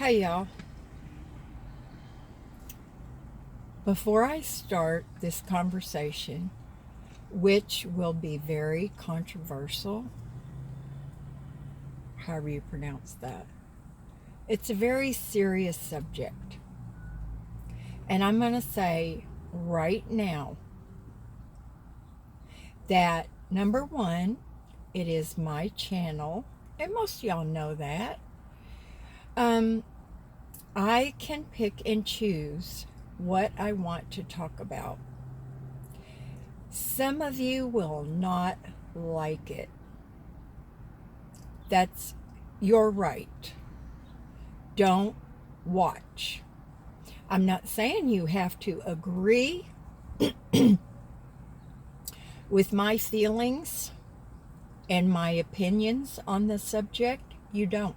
Hey y'all, before I start this conversation, which will be very controversial, however you pronounce that, it's a very serious subject. And I'm going to say right now that number one, it is my channel, and most of y'all know that. I can pick and choose what I want to talk about. Some of you will not like it. That's your right. Don't watch. I'm not saying you have to agree with my feelings and my opinions on the subject. You don't.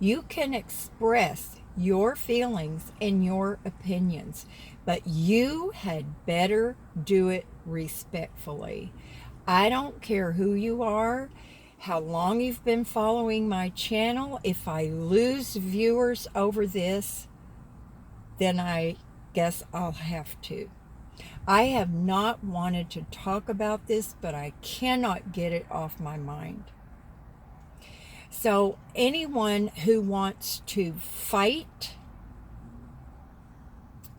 You can express your feelings and your opinions, but you had better do it respectfully. I don't care who you are, how long you've been following my channel. If I lose viewers over this, then I guess I'll have to. I have not wanted to talk about this, but I cannot get it off my mind. So anyone who wants to fight,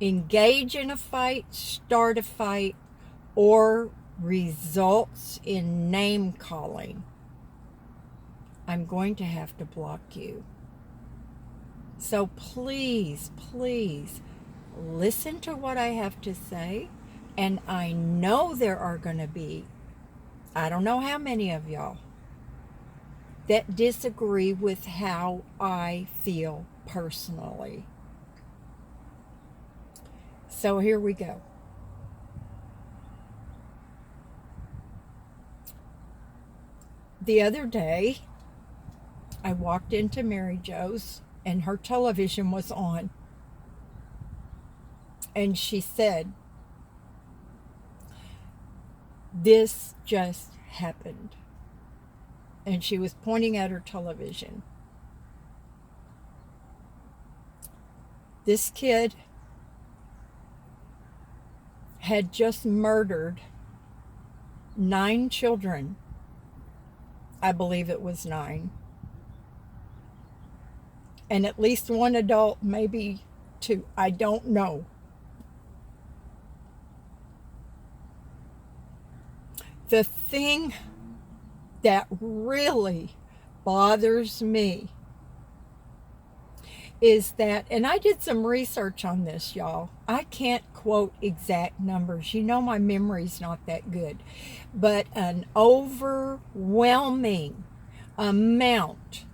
engage in a fight, start a fight, or results in name calling, I'm going to have to block you. So please, please listen to what I have to say. And I know there are going to be, I don't know how many of y'all, that disagree with how I feel personally. So here we go. The other day, I walked into Mary Jo's and her television was on. And she said, "This just happened." And she was pointing at her television. This kid had just murdered 9 children. I believe it was 9. And at least one adult, maybe 2. I don't know. The thing that really bothers me is that, and I did some research on this, y'all. I can't quote exact numbers. You know my memory's not that good. But an overwhelming amount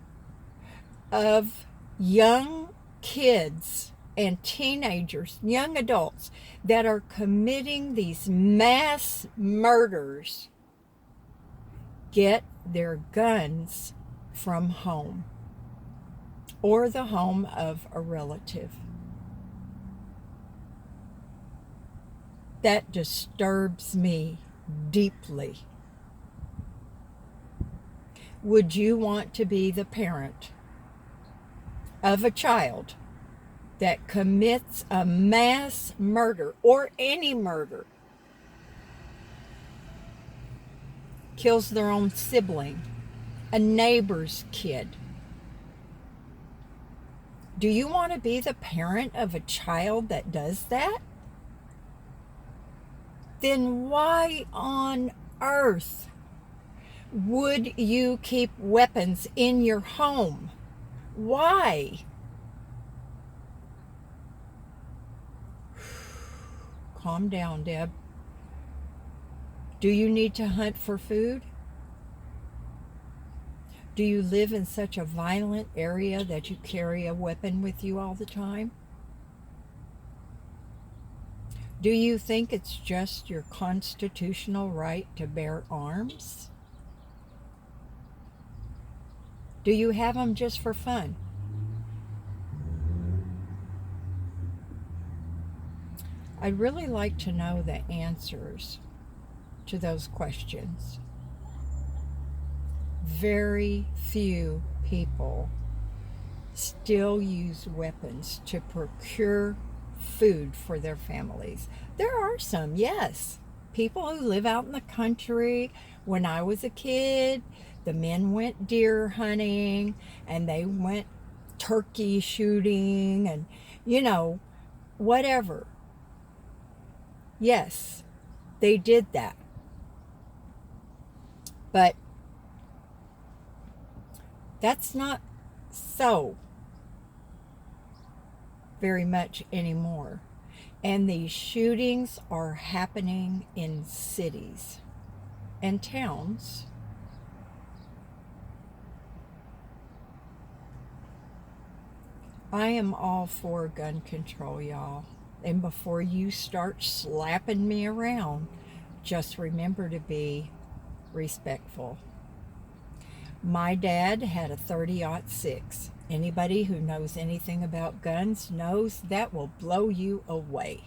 of young kids and teenagers, young adults, that are committing these mass murders get their guns from home or the home of a relative. That disturbs me deeply. Would you want to be the parent of a child that commits a mass murder or any murder, kills their own sibling, a neighbor's kid? Do you want to be the parent of a child that does that? Then why on earth would you keep weapons in your home? Why? Calm down, Deb. Do you need to hunt for food? Do you live in such a violent area that you carry a weapon with you all the time? Do you think it's just your constitutional right to bear arms? Do you have them just for fun? I'd really like to know the answers to those questions. Very few people still use weapons to procure food for their families. There are some, yes. People who live out in the country. When I was a kid, the men went deer hunting and they went turkey shooting and, whatever. Yes, they did that. But that's not so very much anymore. And these shootings are happening in cities and towns. I am all for gun control, y'all. And before you start slapping me around, just remember to be respectful. My dad had a 30-06. Anybody who knows anything about guns knows that will blow you away.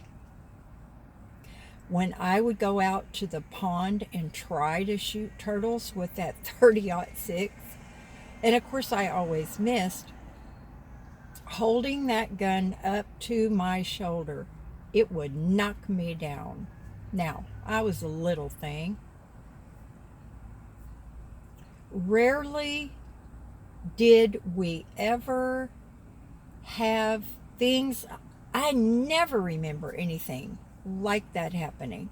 When I would go out to the pond and try to shoot turtles with that 30-06, and of course I always missed, holding that gun up to my shoulder, it would knock me down. Now, I was a little thing. Rarely did we ever have things. I never remember anything like that happening.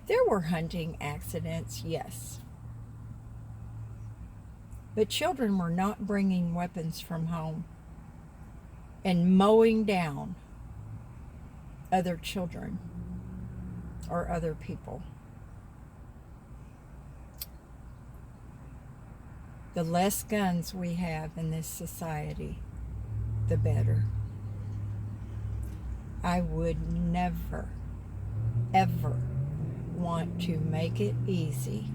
There were hunting accidents, yes. But children were not bringing weapons from home and mowing down other children or other people. The less guns we have in this society, the better. I would never, ever want to make it easy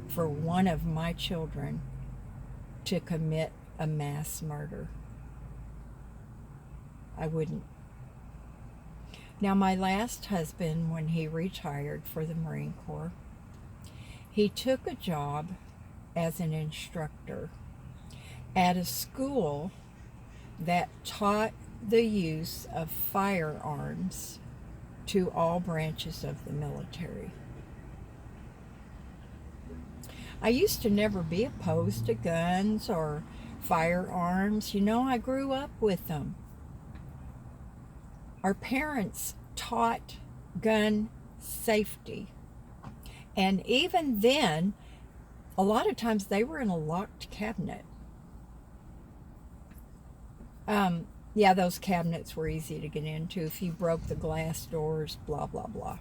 for one of my children to commit a mass murder. I wouldn't. Now, my last husband, when he retired for the Marine Corps, he took a job as an instructor at a school that taught the use of firearms to all branches of the military. I used to never be opposed to guns or firearms. I grew up with them. Our parents taught gun safety. And even then, a lot of times they were in a locked cabinet. Yeah, those cabinets were easy to get into if you broke the glass doors, blah, blah, blah.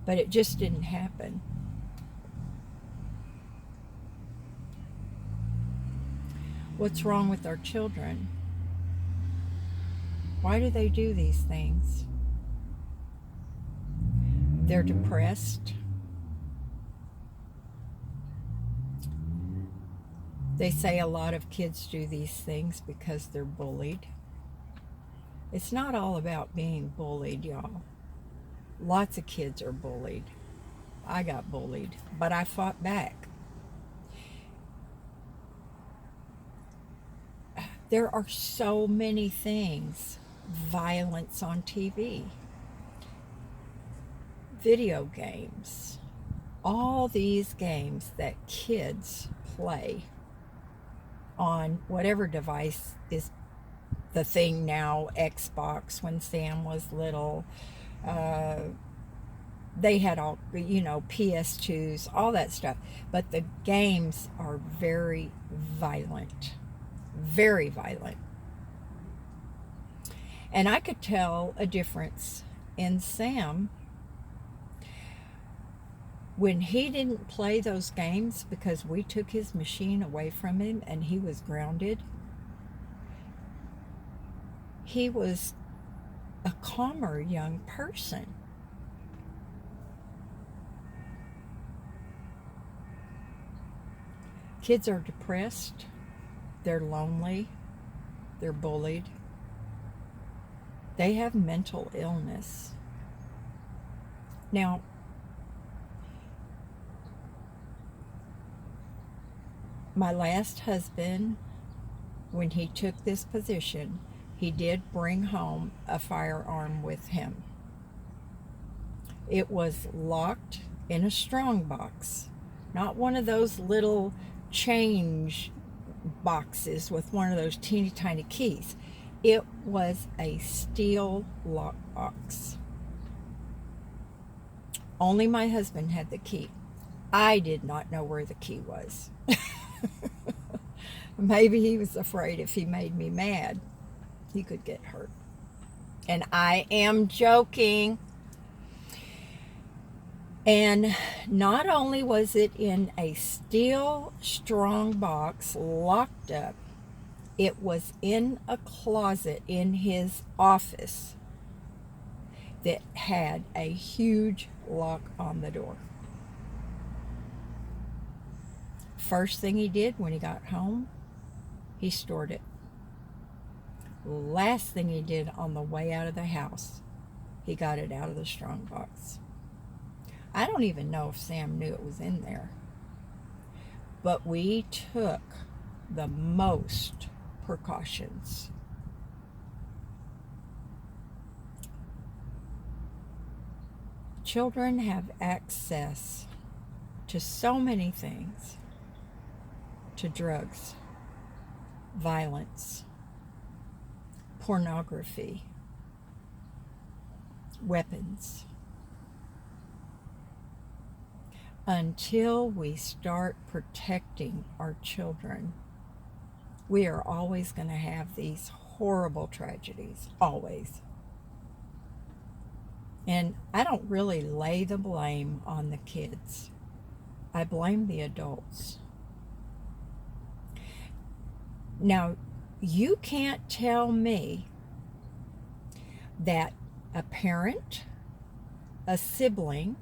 But it just didn't happen. What's wrong with our children? Why do they do these things? They're depressed. They say a lot of kids do these things because they're bullied. It's not all about being bullied, y'all. Lots of kids are bullied. I got bullied, but I fought back. There are so many things. Violence on TV, video games, all these games that kids play on whatever device is the thing now. Xbox, when Sam was little, they had all, PS2s, all that stuff. But the games are very violent. Very violent. And I could tell a difference in Sam when he didn't play those games because we took his machine away from him and he was grounded. He was a calmer young person. Kids are depressed, they're lonely, they're bullied. They have mental illness. Now, my last husband when he took this position, he did bring home a firearm with him. It was locked in a strong box, not one of those little change boxes with one of those teeny tiny keys. It was a steel lock box. Only my husband had the key. I did not know where the key was. Maybe he was afraid if he made me mad, he could get hurt. And I am joking. And not only was it in a steel strong box locked up, it was in a closet in his office that had a huge lock on the door. First thing he did when he got home, he stored it. Last thing he did on the way out of the house, he got it out of the strong box. I don't even know if Sam knew it was in there. But we took the most precautions. Children have access to so many things, to drugs, violence, pornography, weapons. Until we start protecting our children, we are always going to have these horrible tragedies, always. And I don't really lay the blame on the kids. I blame the adults. Now, you can't tell me that a parent, a sibling,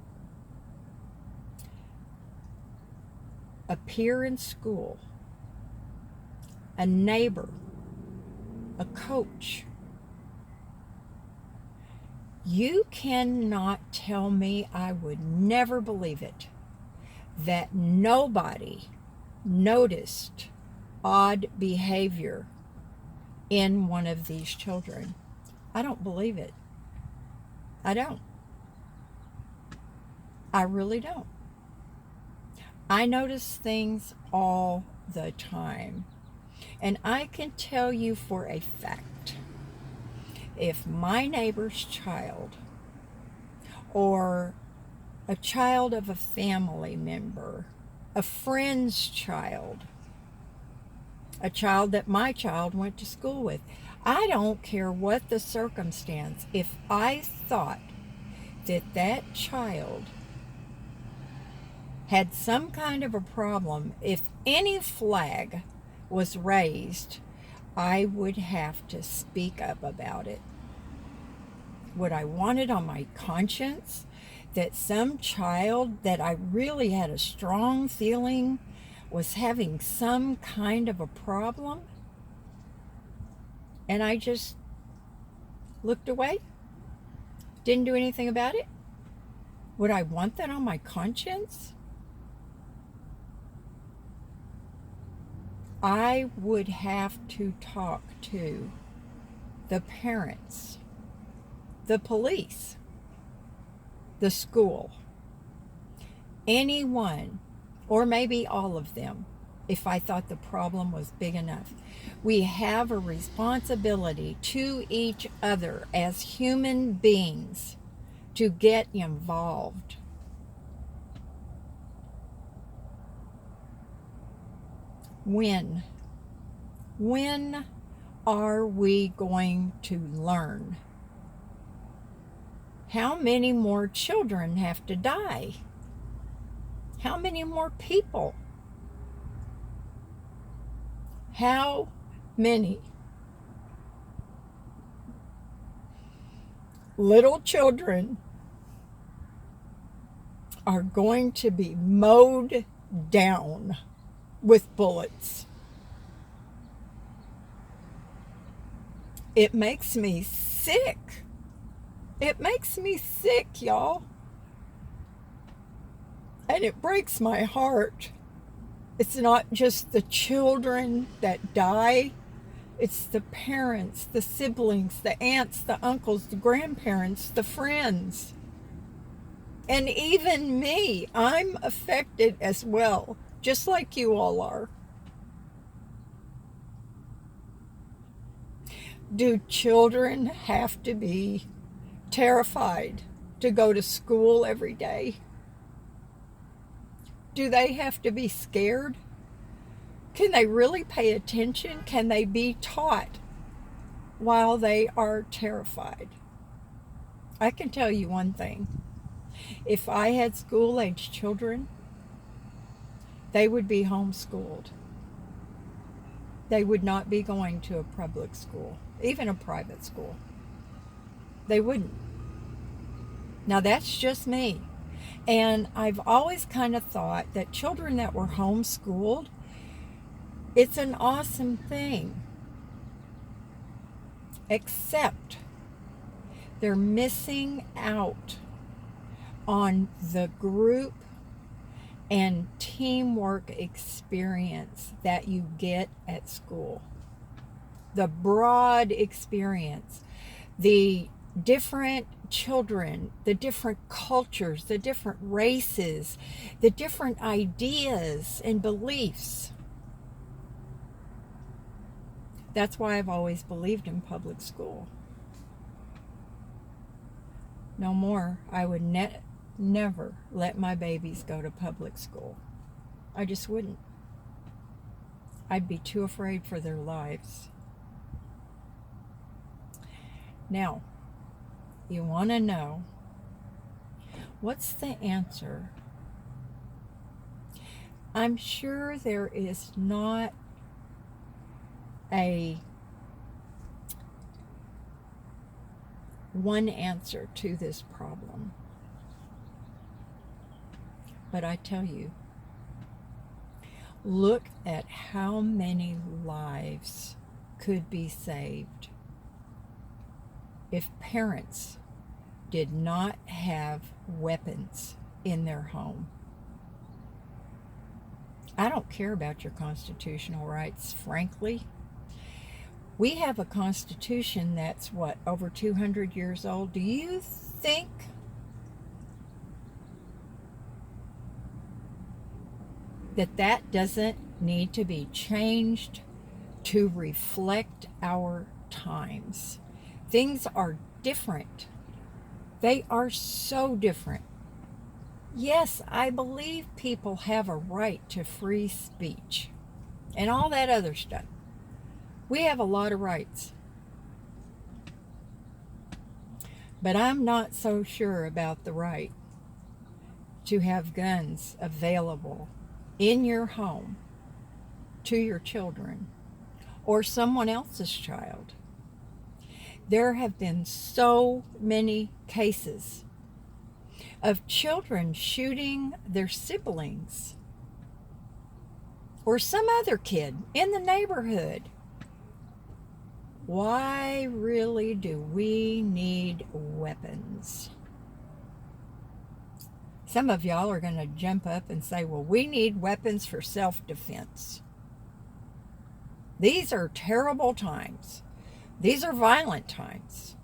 a peer in school, a neighbor, a coach, you cannot tell me, I would never believe it, that nobody noticed odd behavior in one of these children. I don't believe it. I don't. I really don't. I notice things all the time. And I can tell you for a fact, if my neighbor's child or a child of a family member, a friend's child, a child that my child went to school with, I don't care what the circumstance, if I thought that that child had some kind of a problem, if any flag was raised, I would have to speak up about it. Would I want it on my conscience that some child that I really had a strong feeling was having some kind of a problem, and I just looked away, didn't do anything about it? Would I want that on my conscience? I would have to talk to the parents, the police, the school, anyone, or maybe all of them, if I thought the problem was big enough. We have a responsibility to each other as human beings to get involved. When are we going to learn? How many more children have to die? How many more people? How many little children are going to be mowed down with bullets? It makes me sick. It makes me sick, y'all. And it breaks my heart. It's not just the children that die, It's the parents, the siblings, the aunts, the uncles, the grandparents, the friends. And even me, I'm affected as well, just like you all are. Do children have to be terrified to go to school every day? Do they have to be scared? Can they really pay attention? Can they be taught while they are terrified? I can tell you one thing. If I had school-age children, they would be homeschooled. They would not be going to a public school, even a private school. They wouldn't. Now, that's just me. And I've always kind of thought that children that were homeschooled, it's an awesome thing. Except they're missing out on the group and teamwork experience that you get at school. The broad experience, the different children, the different cultures, the different races, the different ideas and beliefs. That's why I've always believed in public school. No more. I would never let my babies go to public school. I just wouldn't. I'd be too afraid for their lives. Now, you want to know what's the answer? I'm sure there is not a one answer to this problem. But I tell you, look at how many lives could be saved if parents did not have weapons in their home. I don't care about your constitutional rights, frankly. We have a constitution that's, over 200 years old. Do you think that doesn't need to be changed to reflect our times? Things are different. They are so different. Yes, I believe people have a right to free speech and all that other stuff. We have a lot of rights. But I'm not so sure about the right to have guns available in your home to your children or someone else's child. There have been so many cases of children shooting their siblings or some other kid in the neighborhood. Why really do we need weapons? Some of y'all are going to jump up and say, well, we need weapons for self-defense. These are terrible times. These are violent times.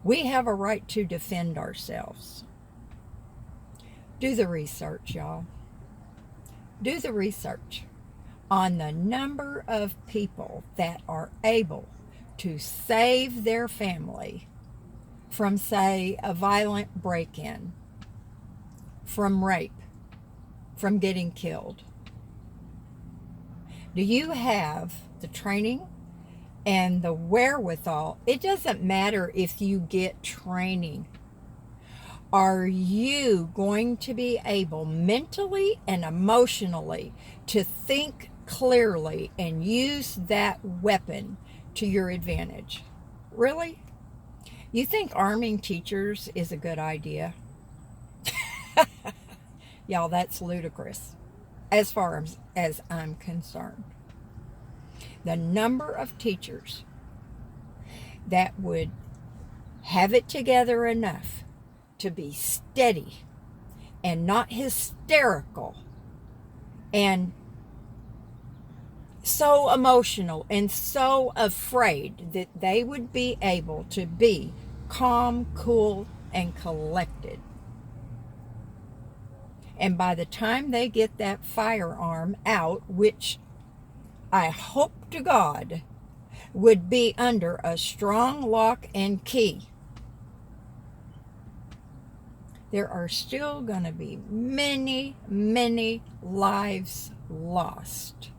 We have a right to defend ourselves. Do the research, y'all. Do the research on the number of people that are able to save their family from, say, a violent break-in, from rape, from getting killed. Do you have the training and the wherewithal? It doesn't matter if you get training. Are you going to be able mentally and emotionally to think clearly and use that weapon to your advantage? Really? You think arming teachers is a good idea? Y'all, that's ludicrous as far as I'm concerned. The number of teachers that would have it together enough to be steady and not hysterical and so emotional and so afraid that they would be able to be calm, cool, and collected. And by the time they get that firearm out, which I hope to God would be under a strong lock and key, there are still going to be many, many lives lost.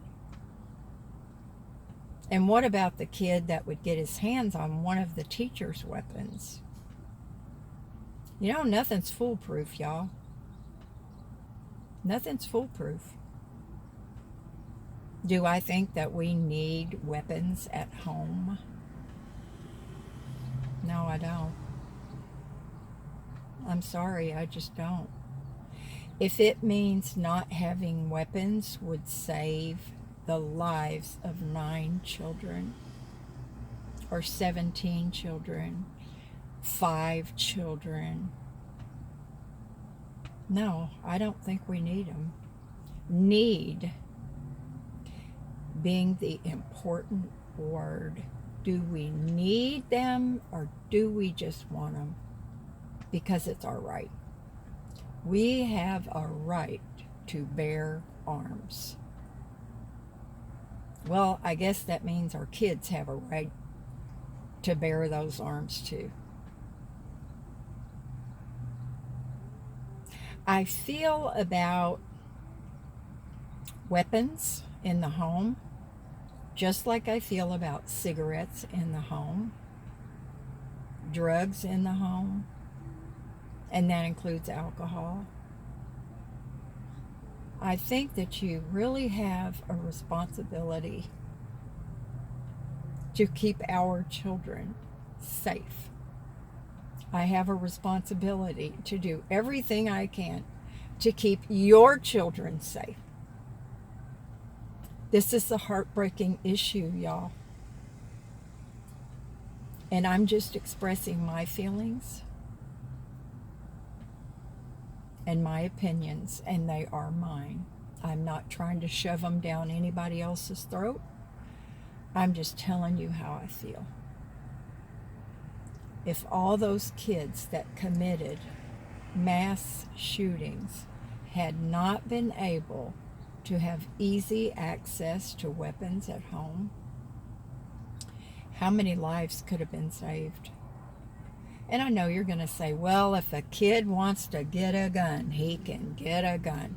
And what about the kid that would get his hands on one of the teacher's weapons? You know, nothing's foolproof, y'all. Nothing's foolproof. Do I think that we need weapons at home? No, I don't. I'm sorry, I just don't. If it means not having weapons would save the lives of 9 children, or 17 children, 5 children, no, I don't think we need them. Need being the important word. Do we need them, or do we just want them because it's our right? We have a right to bear arms. Well, I guess that means our kids have a right to bear those arms too. I feel about weapons in the home just like I feel about cigarettes in the home, drugs in the home, and that includes alcohol. I think that you really have a responsibility to keep our children safe. I have a responsibility to do everything I can to keep your children safe. This is a heartbreaking issue, y'all. And I'm just expressing my feelings and my opinions, and they are mine. I'm not trying to shove them down anybody else's throat. I'm just telling you how I feel. If all those kids that committed mass shootings had not been able to have easy access to weapons at home, how many lives could have been saved? And I know you're going to say, well, if a kid wants to get a gun, he can get a gun.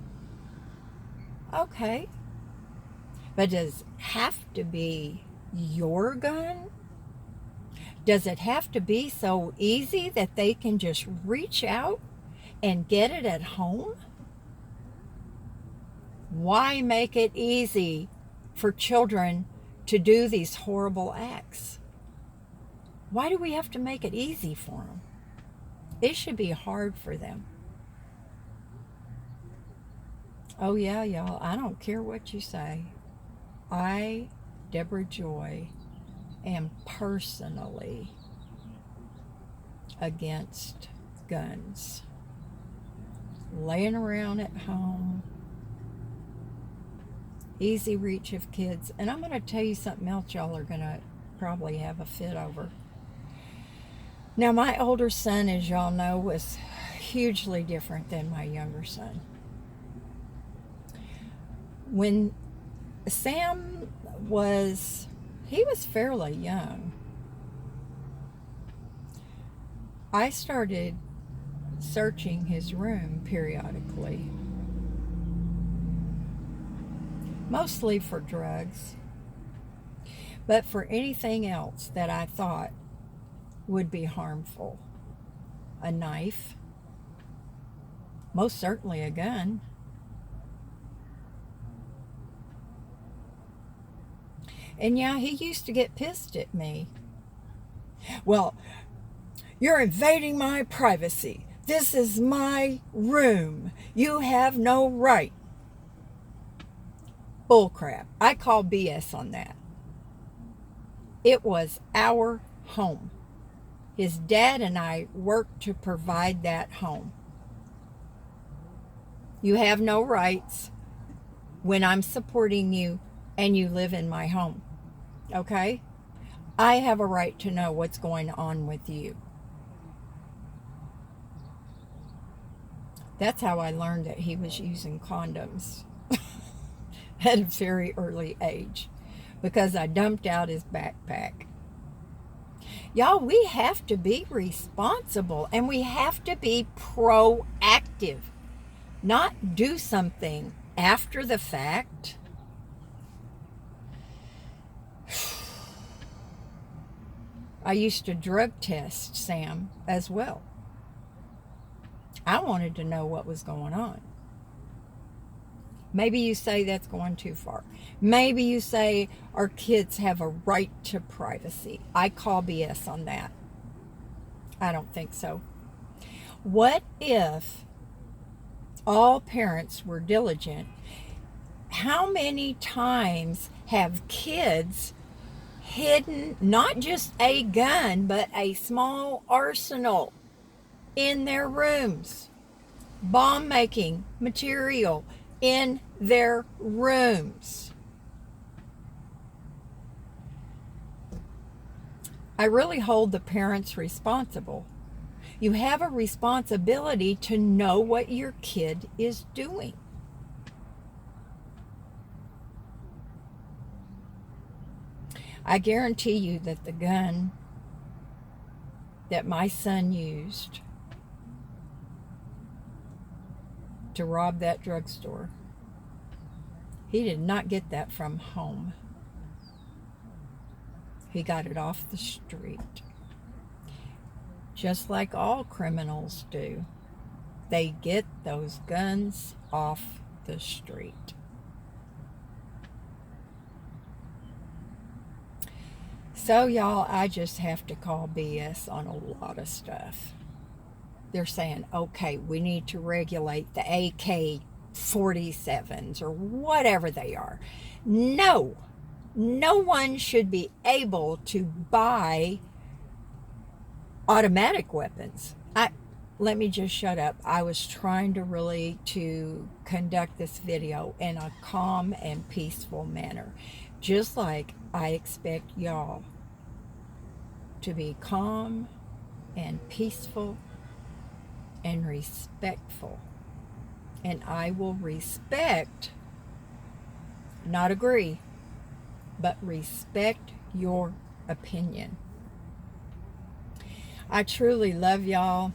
Okay. But does it have to be your gun? Does it have to be so easy that they can just reach out and get it at home? Why make it easy for children to do these horrible acts? Why do we have to make it easy for them? It should be hard for them. Oh yeah, y'all, I don't care what you say. I, Debrajoy, am personally against guns. Laying around at home, easy reach of kids. And I'm going to tell you something else y'all are going to probably have a fit over. Now, my older son, as y'all know, was hugely different than my younger son. When Sam was fairly young, I started searching his room periodically, mostly for drugs, but for anything else that I thought would be harmful. A knife, most certainly a gun. And yeah, he used to get pissed at me. Well, you're invading my privacy. This is my room. You have no right. Bullcrap. I call BS on that. It was our home. His dad and I worked to provide that home. You have no rights when I'm supporting you and you live in my home. Okay? I have a right to know what's going on with you. That's how I learned that he was using condoms at a very early age, because I dumped out his backpack. Y'all, we have to be responsible, and we have to be proactive, not do something after the fact. I used to drug test Sam as well. I wanted to know what was going on. Maybe you say that's going too far. Maybe you say our kids have a right to privacy. I call BS on that. I don't think so. What if all parents were diligent? How many times have kids hidden not just a gun, but a small arsenal in their rooms? Bomb making material in their rooms. I really hold the parents responsible. You have a responsibility to know what your kid is doing. I guarantee you that the gun that my son used to rob that drugstore, he did not get that from home. He got it off the street. Just like all criminals do. They get those guns off the street. So, y'all, I just have to call BS on a lot of stuff. They're saying, okay, we need to regulate the AK-47s or whatever they are. No one should be able to buy automatic weapons. Let me just shut up. I was trying to conduct this video in a calm and peaceful manner, just like I expect y'all to be calm and peaceful and respectful. And I will respect, not agree, but respect your opinion. I truly love y'all.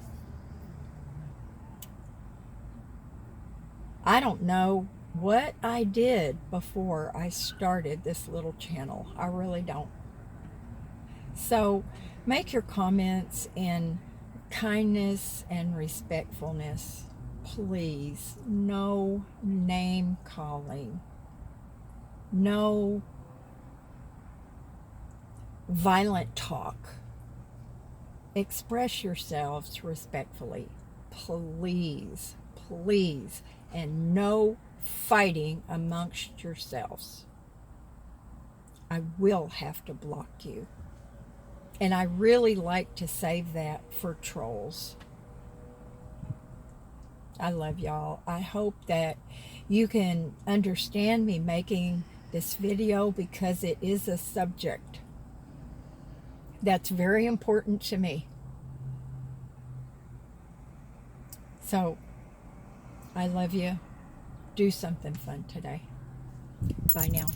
I don't know what I did before I started this little channel. I really don't. So make your comments in kindness and respectfulness. Please, no name calling. No violent talk. Express yourselves respectfully. Please, please. And no fighting amongst yourselves. I will have to block you. And I really like to save that for trolls. I love y'all. I hope that you can understand me making this video, because it is a subject that's very important to me. So, I love you. Do something fun today. Bye now.